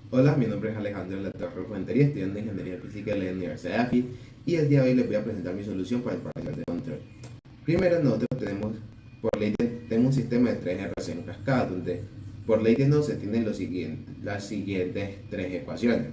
Hola, mi nombre es Alejandro de la Torre Fuentería, estudiante de Ingeniería Física de la Universidad de AFI y el día de hoy les voy a presentar mi solución para el parcial de control. Primero, nosotros tenemos un sistema de tres ecuaciones en cascada donde por ley de no se tienen las siguientes tres ecuaciones.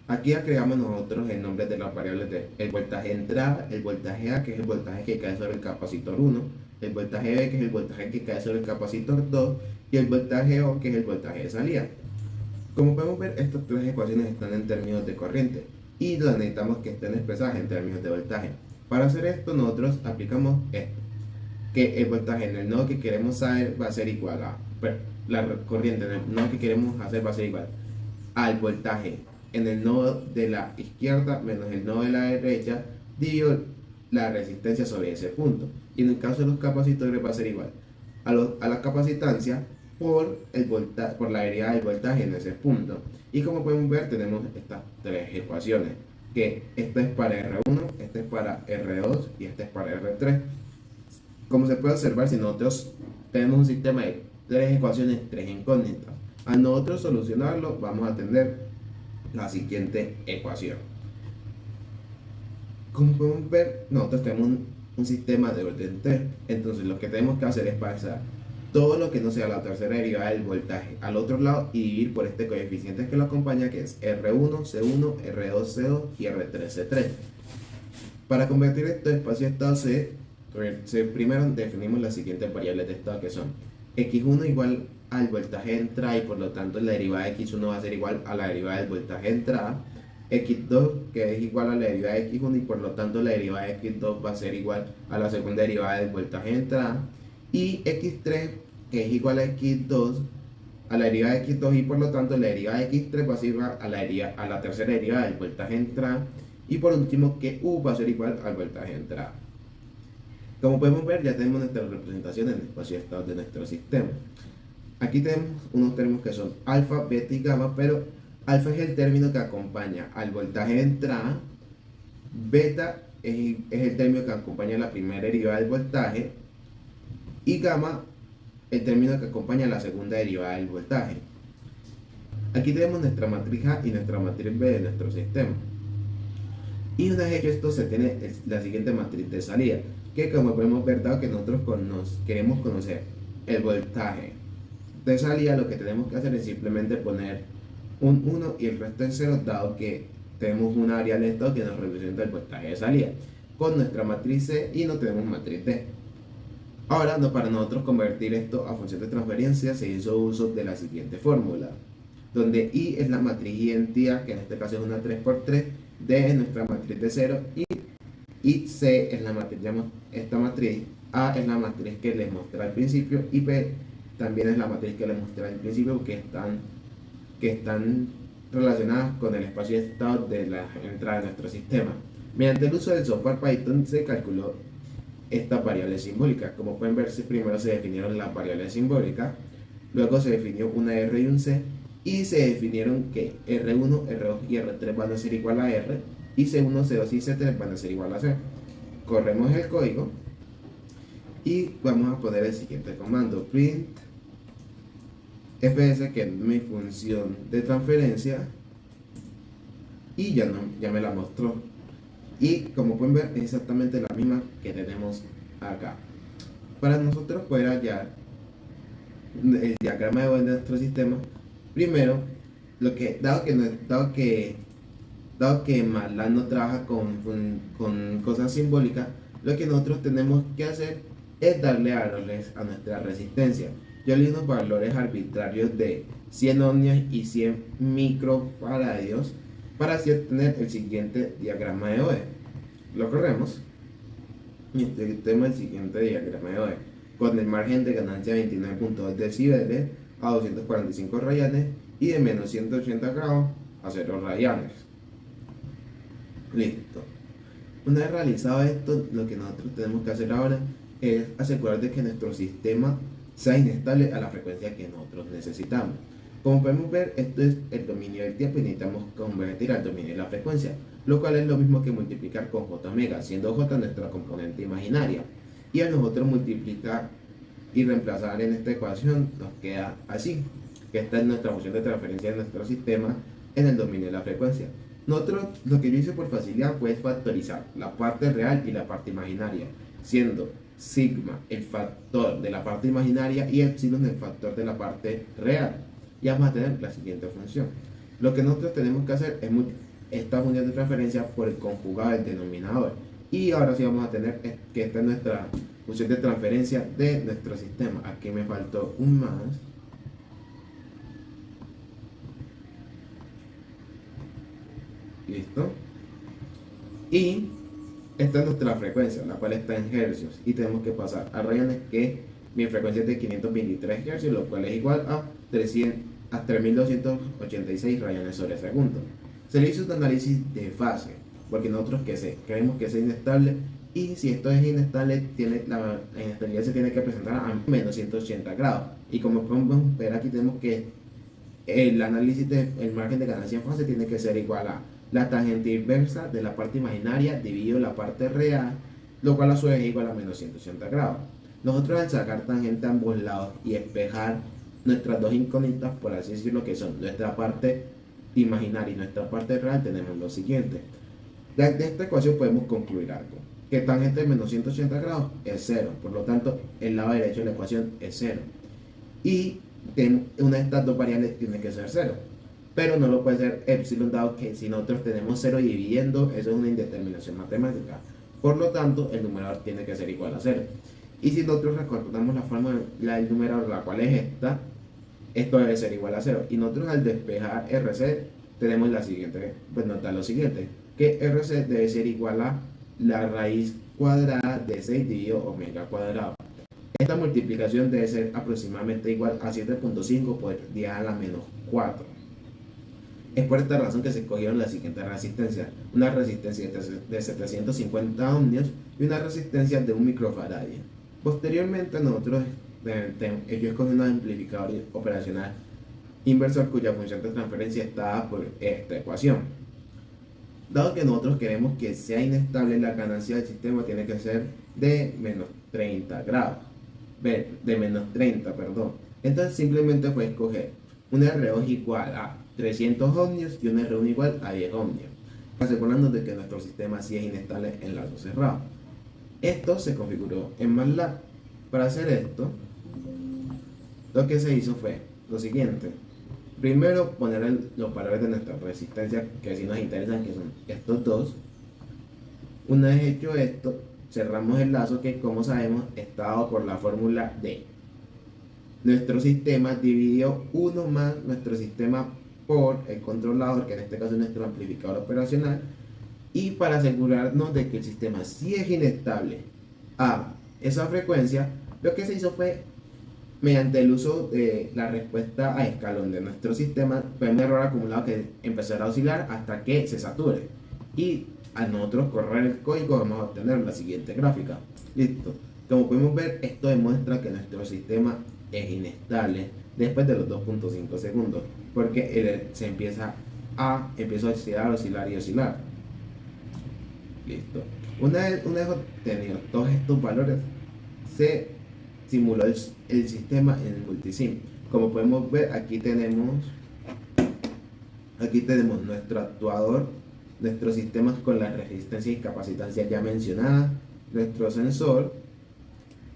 Aquí ya creamos nosotros el nombre de las variables de el voltaje de entrada, el voltaje A, que es el voltaje que cae sobre el capacitor 1, el voltaje B, que es el voltaje que cae sobre el capacitor 2, y el voltaje O, que es el voltaje de salida. Como podemos ver, estas tres ecuaciones están en términos de corriente y las necesitamos que estén expresadas en términos de voltaje. Para hacer esto, nosotros aplicamos esto, que el voltaje en el nodo que queremos saber va a ser igual a, la corriente en el nodo que queremos hacer va a ser igual al voltaje en el nodo de la izquierda menos el nodo de la derecha dividido la resistencia sobre ese punto. Y en el caso de los capacitores va a ser igual a la capacitancia por la derivada del voltaje en ese punto. Y como pueden ver, tenemos estas tres ecuaciones, que esta es para R1, esta es para R2 y esta es para R3. Como se puede observar, si nosotros tenemos un sistema de tres ecuaciones, tres incógnitas, al nosotros solucionarlo, vamos a tener la siguiente ecuación. Como podemos ver, nosotros tenemos un sistema de orden 3. Entonces lo que tenemos que hacer es pasar todo lo que no sea la tercera derivada del voltaje al otro lado y dividir por este coeficiente que lo acompaña, que es R1, C1, R2, C2 y R3, C3. Para convertir estos espacios de estado primero definimos las siguientes variables de estado, que son x1 igual al voltaje de entrada y por lo tanto la derivada de x1 va a ser igual a la derivada del voltaje de entrada, x2 que es igual a la derivada de x1 y por lo tanto la derivada de x2 va a ser igual a la segunda derivada del voltaje de entrada, y x3 que es igual a x2 a la derivada de x2 y por lo tanto la derivada de x3 va a ser igual a la tercera derivada del voltaje de entrada, y por último que u va a ser igual al voltaje de entrada. Como podemos ver, ya tenemos nuestra representación en el espacio de estados de nuestro sistema. Aquí tenemos unos términos que son alfa, beta y gamma, pero alfa es el término que acompaña al voltaje de entrada, beta es el término que acompaña la primera derivada del voltaje, y gamma el término que acompaña la segunda derivada del voltaje. Aquí tenemos nuestra matriz A y nuestra matriz B de nuestro sistema. Y una vez hecho esto, se tiene la siguiente matriz de salida, que como podemos ver, dado que nosotros queremos conocer el voltaje de salida, lo que tenemos que hacer es simplemente poner un 1 y el resto es 0, dado que tenemos una variable de estado que nos representa el voltaje de salida con nuestra matriz C y no tenemos matriz D. Ahora, para nosotros convertir esto a función de transferencia, se hizo uso de la siguiente fórmula, donde I es la matriz identidad, que en este caso es una 3×3, D es nuestra matriz de 0 y C es la matriz, esta matriz, A es la matriz que les mostré al principio y B también es la matriz que les mostré al principio, que están relacionadas con el espacio de estado de la entrada de nuestro sistema. Mediante el uso del software Python se calculó estas variables simbólicas. Como pueden ver, primero se definieron las variables simbólicas, luego se definió una R y un C, y se definieron que R1, R2 y R3 van a ser igual a R, y C1, C2 y C3 van a ser igual a C. Corremos el código y vamos a poner el siguiente comando: print fs, que es mi función de transferencia, y ya me la mostró. Y como pueden ver, es exactamente la misma que tenemos acá. Para nosotros poder hallar el diagrama de nuestro sistema, primero, dado que MATLAB no trabaja con cosas simbólicas, lo que nosotros tenemos que hacer es darle valores a nuestra resistencia. Yo le di unos valores arbitrarios de 100 ohmios y 100 microfaradios para así obtener el siguiente diagrama de OE. Lo corremos y tenemos el siguiente diagrama de OE con el margen de ganancia de 29.2 decibeles a 245 radianes y de menos 180 grados a 0 radianes. Listo. Una vez realizado esto, lo que nosotros tenemos que hacer ahora es asegurar de que nuestro sistema sea inestable a la frecuencia que nosotros necesitamos. Como podemos ver, esto es el dominio del tiempo y necesitamos convertir al dominio de la frecuencia, lo cual es lo mismo que multiplicar con j omega, siendo j nuestra componente imaginaria. Y al nosotros multiplicar y reemplazar en esta ecuación, nos queda así, que esta es nuestra función de transferencia de nuestro sistema, en el dominio de la frecuencia. Nosotros, lo que yo hice por facilidad fue factorizar la parte real y la parte imaginaria, siendo sigma el factor de la parte imaginaria y epsilon el factor de la parte real. Y vamos a tener la siguiente función. Lo que nosotros tenemos que hacer es multiplicar esta función de transferencia por el conjugado del denominador. Y ahora sí vamos a tener que esta es nuestra función de transferencia de nuestro sistema. Aquí me faltó un más. Listo. Y esta es nuestra frecuencia, la cual está en hercios. Y tenemos que pasar a rayones, que mi frecuencia es de 523 hercios, lo cual es igual a 3286 rayones sobre segundo. Se le hizo un análisis de fase, porque nosotros creemos que es inestable, y si esto es inestable, la inestabilidad se tiene que presentar a menos 180 grados. Y como podemos ver aquí, tenemos que el análisis del margen de ganancia en fase tiene que ser igual a la tangente inversa de la parte imaginaria dividido la parte real, lo cual a su vez es igual a menos 180 grados. Nosotros, al sacar tangente a ambos lados y espejar nuestras dos incógnitas, por así decirlo, que son nuestra parte imaginaria y nuestra parte real, tenemos lo siguiente. De esta ecuación podemos concluir algo: que tangente de menos 180 grados es 0, por lo tanto el lado derecho de la ecuación es 0, y una de estas dos variables tiene que ser 0, pero no lo puede ser epsilon, dado que si nosotros tenemos 0 dividiendo, eso es una indeterminación matemática, por lo tanto el numerador tiene que ser igual a 0. Y si nosotros recordamos la forma del numerador, la cual es esta, esto debe ser igual a 0. Y nosotros, al despejar RC, tenemos la siguiente, pues nos da lo siguiente, que RC debe ser igual a la raíz cuadrada de 6 dividido omega cuadrado. Esta multiplicación debe ser aproximadamente igual a 7.5 por 10 a la menos 4. Es por esta razón que se escogieron las siguientes resistencias: una resistencia de 750 ohmios y una resistencia de 1 microfaradio. Posteriormente, nosotros yo escogí un amplificador operacional inversor cuya función de transferencia está dada por esta ecuación. Dado que nosotros queremos que sea inestable, la ganancia del sistema tiene que ser de menos 30 grados. De menos 30, perdón. Entonces simplemente fue escoger un R2 igual a 300 ohmios y un R1 igual a 10 ohmios, asegurándonos de que nuestro sistema sí es inestable en lazo cerrado. Esto se configuró en MATLAB. Para hacer esto, lo que se hizo fue lo siguiente: primero poner los valores de nuestra resistencia, que sí nos interesan, que son estos dos. Una vez hecho esto, cerramos el lazo, que como sabemos está dado por la fórmula de nuestro sistema dividió 1 más nuestro sistema por el controlador, que en este caso es nuestro amplificador operacional. Y para asegurarnos de que el sistema sí es inestable a esa frecuencia, lo que se hizo fue, mediante el uso de la respuesta a escalón de nuestro sistema, fue un error acumulado que empezará a oscilar hasta que se sature. Y al nosotros correr el código, vamos a obtener la siguiente gráfica. Listo. Como podemos ver, esto demuestra que nuestro sistema es inestable después de los 2.5 segundos, porque se empieza a oscilar y oscilar. Listo. Una vez obtenidos todos estos valores, se simuló el sistema en el multisim. Como podemos ver, aquí tenemos nuestro actuador, nuestros sistemas con la resistencia y capacitancia ya mencionadas, nuestro sensor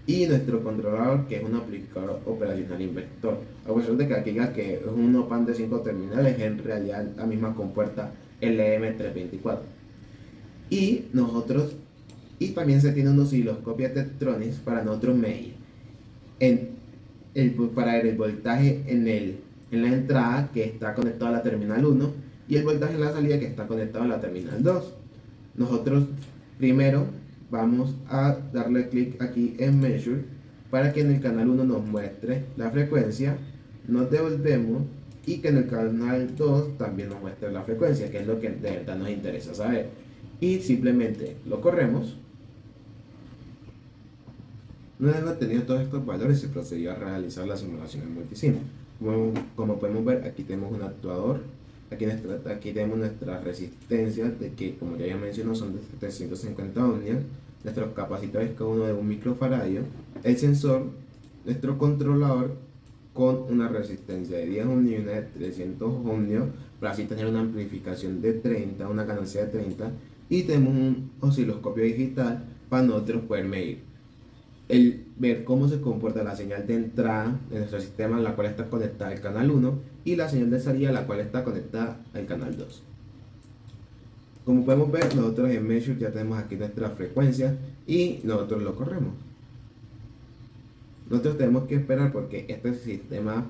y nuestro controlador, que es un aplicador operacional inversor. A pesar de que aquí diga que es un OPAN de 5 terminales, en realidad la misma compuerta LM324. Y también se tiene un osciloscopio Tektronix para nosotros medir para ver el voltaje en la entrada, que está conectado a la terminal 1, y el voltaje en la salida, que está conectado a la terminal 2. Nosotros primero vamos a darle clic aquí en Measure para que en el canal 1 nos muestre la frecuencia, nos devolvemos y que en el canal 2 también nos muestre la frecuencia, que es lo que de verdad nos interesa saber. Y simplemente lo corremos. Una vez obtenido todos estos valores, se procedió a realizar la simulación en multisim. Como podemos ver, aquí tenemos un actuador, aquí tenemos nuestras resistencias, de que, como ya mencioné, son de 750 ohmios, nuestros capacitores, cada uno de 1 microfaradio, el sensor, nuestro controlador con una resistencia de 10 ohmios y una de 300 ohmios, para así tener una amplificación de 30, una ganancia de 30, y tenemos un osciloscopio digital para nosotros poder medir ver cómo se comporta la señal de entrada de nuestro sistema, la cual está conectada al canal 1, y la señal de salida, la cual está conectada al canal 2. Como podemos ver, nosotros en Measure ya tenemos aquí nuestra frecuencia y nosotros lo corremos. Nosotros tenemos que esperar porque este sistema,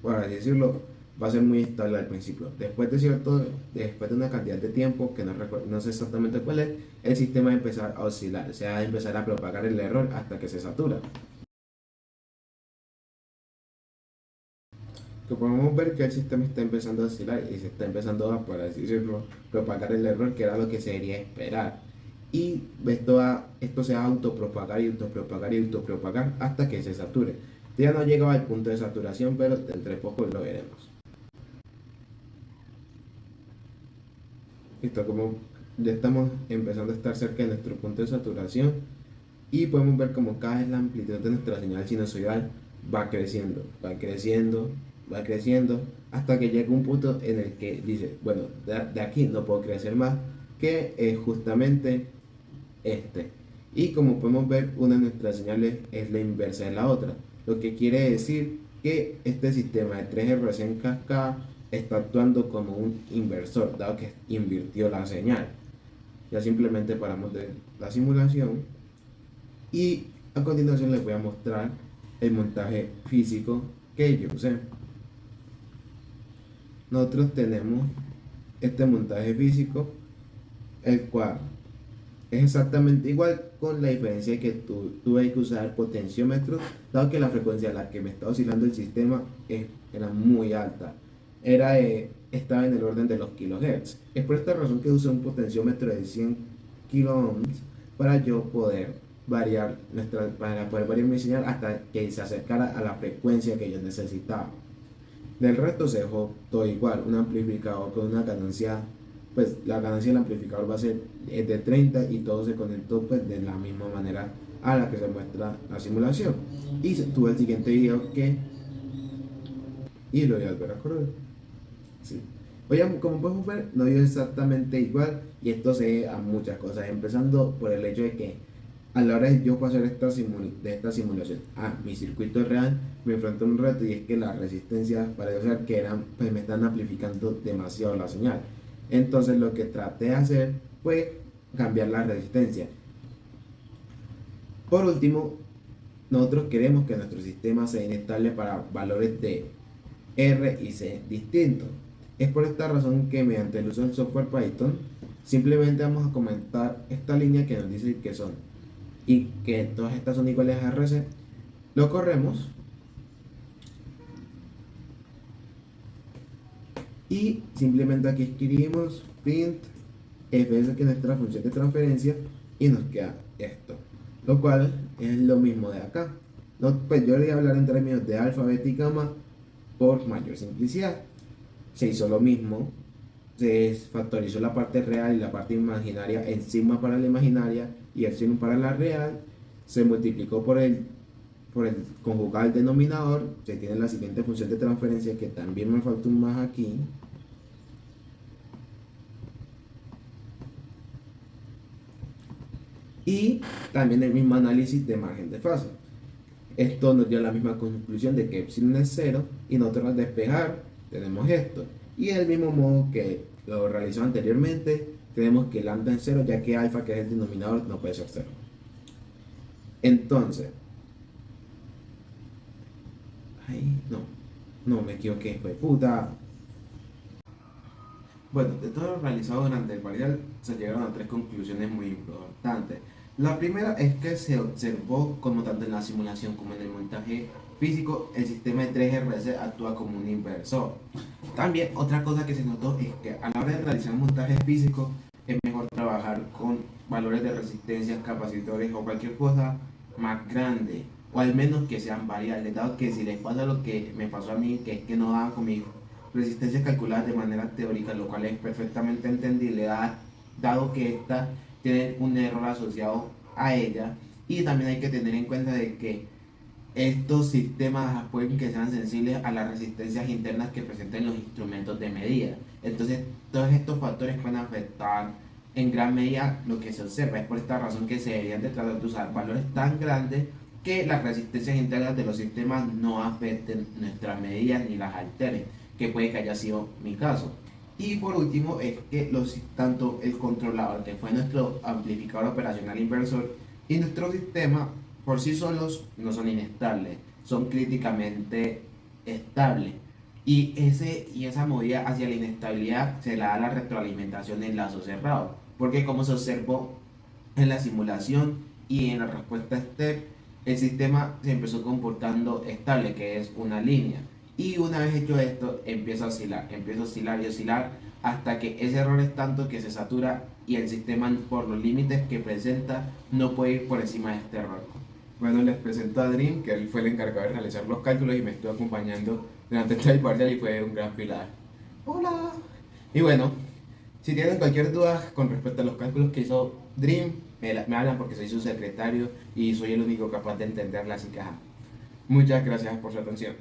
por así decirlo, va a ser muy estable al principio. Después de una cantidad de tiempo que no sé exactamente cuál es, el sistema va a empezar a oscilar, o sea, va a empezar a propagar el error hasta que se satura. Que podemos ver que el sistema está empezando a oscilar y se está empezando a, por así decirlo, propagar el error, que era lo que se debería esperar. Y esto se va a autopropagar y autopropagar y autopropagar hasta que se sature. Ya no ha llegado al punto de saturación, pero entre poco lo veremos. Listo, como ya estamos empezando a estar cerca de nuestro punto de saturación y podemos ver como cada vez la amplitud de nuestra señal sinusoidal va creciendo, va creciendo, va creciendo, hasta que llega un punto en el que dice, bueno, de aquí no puedo crecer más, que es justamente este. Y como podemos ver, una de nuestras señales es la inversa de la otra, lo que quiere decir que este sistema de 3 RC en cascada está actuando como un inversor, dado que invirtió la señal. Ya simplemente paramos de la simulación y a continuación les voy a mostrar el montaje físico que yo usé. Nosotros tenemos este montaje físico, el cual es exactamente igual, con la diferencia de que tuve que usar potenciómetros, dado que la frecuencia a la que me está oscilando el sistema era muy alta. Estaba en el orden de los kilohertz. Es por esta razón que usé un potenciómetro de 100 kiloohms para yo poder para poder variar mi señal hasta que se acercara a la frecuencia que yo necesitaba. Del resto se dejó todo igual, un amplificador con una ganancia, pues la ganancia del amplificador va a ser de 30 y todo se conectó pues de la misma manera a la que se muestra la simulación. Y tuve el siguiente video y lo voy a volver a correr. Sí. Oye, como podemos ver, no es exactamente igual y esto se debe a muchas cosas, empezando por el hecho de que a la hora de yo pasar esta simulación a mi circuito real, me enfrento a un reto, y es que las resistencias parece ser que pues me están amplificando demasiado la señal. Entonces lo que traté de hacer fue cambiar la resistencia. Por último, nosotros queremos que nuestro sistema sea inestable para valores de R y C distintos. Es por esta razón que mediante el uso del software Python, simplemente vamos a comentar esta línea que nos dice que son y que todas estas son iguales a RC. Lo corremos y simplemente aquí escribimos print fs, que es nuestra función de transferencia, y nos queda esto, lo cual es lo mismo de acá. Pues yo le voy a hablar en términos de alfa, beta y gamma por mayor simplicidad. Se hizo lo mismo, se factorizó la parte real y la parte imaginaria en sigma para la imaginaria y el sigma para la real, se multiplicó por el conjugal denominador, se tiene la siguiente función de transferencia, que también me falta un más aquí, y también el mismo análisis de margen de fase. Esto nos dio la misma conclusión de que epsilon es 0 y nosotros al despejar tenemos esto, y del mismo modo que lo realizó anteriormente, tenemos que lambda es 0, ya que alfa, que es el denominador, no puede ser 0. Entonces, no me equivoqué, fue puta. Bueno, de todo lo realizado durante el parcial se llegaron a 3 conclusiones muy importantes. La primera es que se observó, como tanto en la simulación como en el montaje físico, el sistema de 3RC actúa como un inversor. También otra cosa que se notó es que a la hora de realizar montaje físico es mejor trabajar con valores de resistencia, capacitores o cualquier cosa más grande, o al menos que sean variables, dado que si les pasa lo que me pasó a mí, que es que no daban conmigo resistencias calculadas de manera teórica, lo cual es perfectamente entendible dado que esta tiene un error asociado a ella. Y también hay que tener en cuenta de que estos sistemas pueden que sean sensibles a las resistencias internas que presenten los instrumentos de medida. Entonces, todos estos factores pueden afectar en gran medida lo que se observa. Es por esta razón que se deberían de tratar de usar valores tan grandes que las resistencias internas de los sistemas no afecten nuestras medidas ni las alteren, que puede que haya sido mi caso. Y por último es que tanto el controlador, que fue nuestro amplificador operacional inversor, y nuestro sistema por sí solos no son inestables, son críticamente estables. Y esa movida hacia la inestabilidad se la da la retroalimentación en lazo cerrado, porque como se observó en la simulación y en la respuesta STEP, el sistema se empezó comportando estable, que es una línea. Y una vez hecho esto, empieza a oscilar y oscilar hasta que ese error es tanto que se satura y el sistema, por los límites que presenta, no puede ir por encima de este error. Bueno, les presento a Dream, que él fue el encargado de realizar los cálculos y me estuvo acompañando durante todo el parcial y fue un gran pilar. Hola. Y bueno, si tienen cualquier duda con respecto a los cálculos que hizo Dream, me hablan porque soy su secretario y soy el único capaz de entenderla, así que muchas gracias por su atención.